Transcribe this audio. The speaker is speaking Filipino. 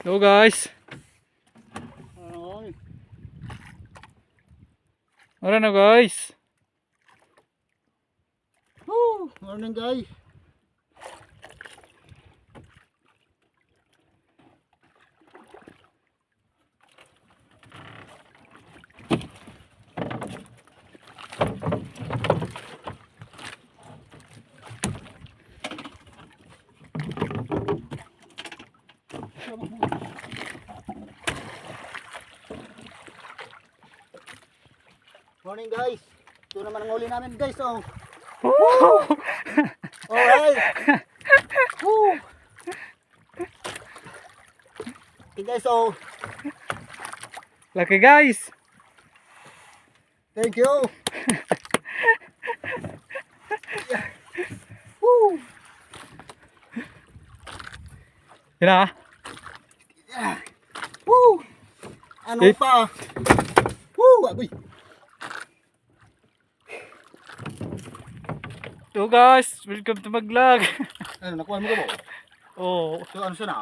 Hello guys. Ay, Ano na guys? morning guys. Morning guys. Ito naman ang huli namin guys. Oh. Alright. Woo. Okay guys, so Lucky guys. thank you. Woo. Yun na. Woo. Ano Eh. pa? Woo, agoy. Hello guys, welcome to my vlog. Ano, nakuha mo ka ba? Oh, So ano siya na?